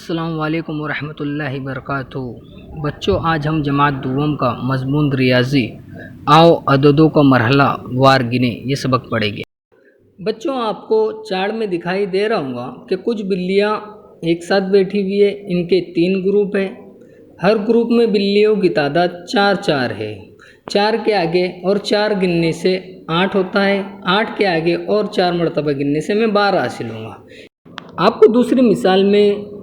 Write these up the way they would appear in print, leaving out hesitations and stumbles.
अस्सलाम वालेकुम वरहमतुल्लाहि वबरकातुहू। बच्चों, आज हम जमात दुवम का मज़मून रियाजी आओ अददों का मरहला वार गिने ये सबक पढ़ेंगे। बच्चों, आपको चार्ट में दिखाई दे रहा होगा कि कुछ बिल्लियाँ एक साथ बैठी हुई है। इनके 3 ग्रुप है। हर ग्रुप में बिल्लियों की तादाद 4 है। 4 के आगे और 4 गिनने से 8 होता है। 8 के आगे और 4 मरतबा गिनने से मैं 12 हासिल होगा। आपको दूसरी मिसाल में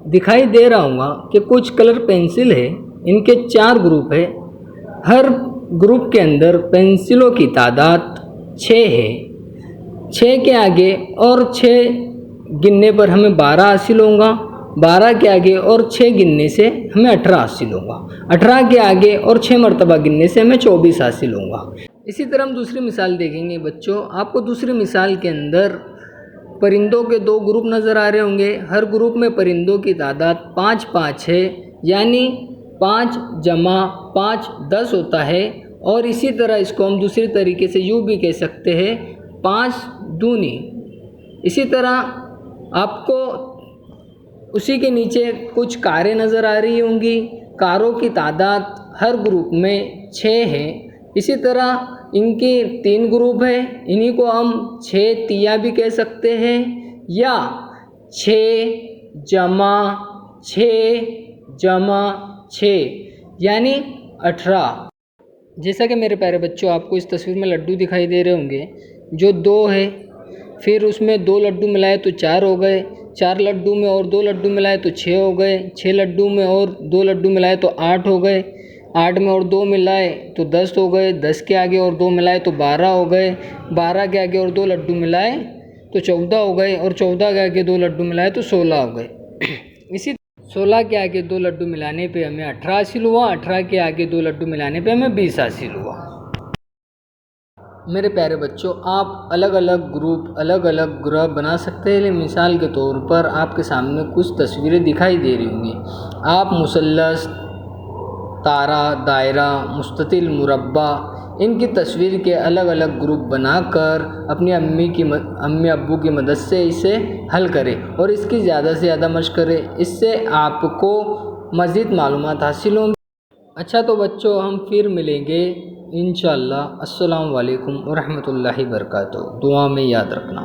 दिखाई दे रहा होगा कि कुछ कलर पेंसिल है। इनके 4 ग्रुप है। हर ग्रुप के अंदर पेंसिलों की तादाद 6 है। 6 के आगे और 6 गिनने पर हमें 12 हासिल होगा। 12 के आगे और 6 गिनने से हमें 18 हासिल होगा। 18 के आगे और 6 मरतबा गिनने से हमें 24 हासिल होगा। इसी तरह हम दूसरी मिसाल देखेंगे। बच्चों, आपको दूसरी मिसाल के अंदर परिंदों के 2 ग्रुप नज़र आ रहे होंगे। हर ग्रुप में परिंदों की तादाद 5 है, यानी 5 जमा 5 10 होता है। और इसी तरह इसको हम दूसरी तरीके से यूँ भी कह सकते हैं 5 दूनी। इसी तरह आपको उसी के नीचे कुछ कारें नज़र आ रही होंगी। कारों की तादाद हर ग्रुप में 6 है। इसी तरह इनके 3 ग्रुप है। इन्हीं को हम 6 तिया भी कह सकते हैं, या 6 जमा 6 जमा 6 यानी 18। जैसा कि मेरे प्यारे बच्चों, आपको इस तस्वीर में लड्डू दिखाई दे रहे होंगे, जो 2 है। फिर उसमें 2 लड्डू मिलाए तो 4 हो गए। 4 लड्डू में और 2 लड्डू मिलाए तो 6 हो गए। 6 लड्डू में और 2 लड्डू मिलाए तो 8 हो गए। 8 में और 2 मिलाए तो 10 हो गए। 10 के आगे और 2 मिलाए तो 12 हो गए। 12 के आगे और 2 लड्डू मिलाए तो 14 हो गए। और 14 के आगे 2 लड्डू मिलाए तो 16 हो गए। इसी 16 के आगे 2 लड्डू मिलाने पे हमें 18 हासिल हुआ। 18 के आगे 2 लड्डू मिलाने पे हमें 20 हासिल हुआ। मेरे प्यारे बच्चों, आप अलग अलग ग्रुप अलग अलग ग्रुप बना सकते हैं। मिसाल के तौर पर आपके सामने कुछ तस्वीरें दिखाई दे रही होंगी। आप मुसल्लस, तारा, दायरा, मुस्ततिल, मुरब्बा, इनकी तस्वीर के अलग अलग ग्रुप बनाकर अपनी अम्मी अब्बू की मदद से इसे हल करें और इसकी ज़्यादा से ज़्यादा मशक करें। इससे आपको मज़ीद मालूमात हासिल होंगी। अच्छा, तो बच्चों, हम फिर मिलेंगे इंशाअल्लाह। अस्सलाम वालेकुम वरहमतुल्लाहि वबरकातुहू। दुआ में याद रखना।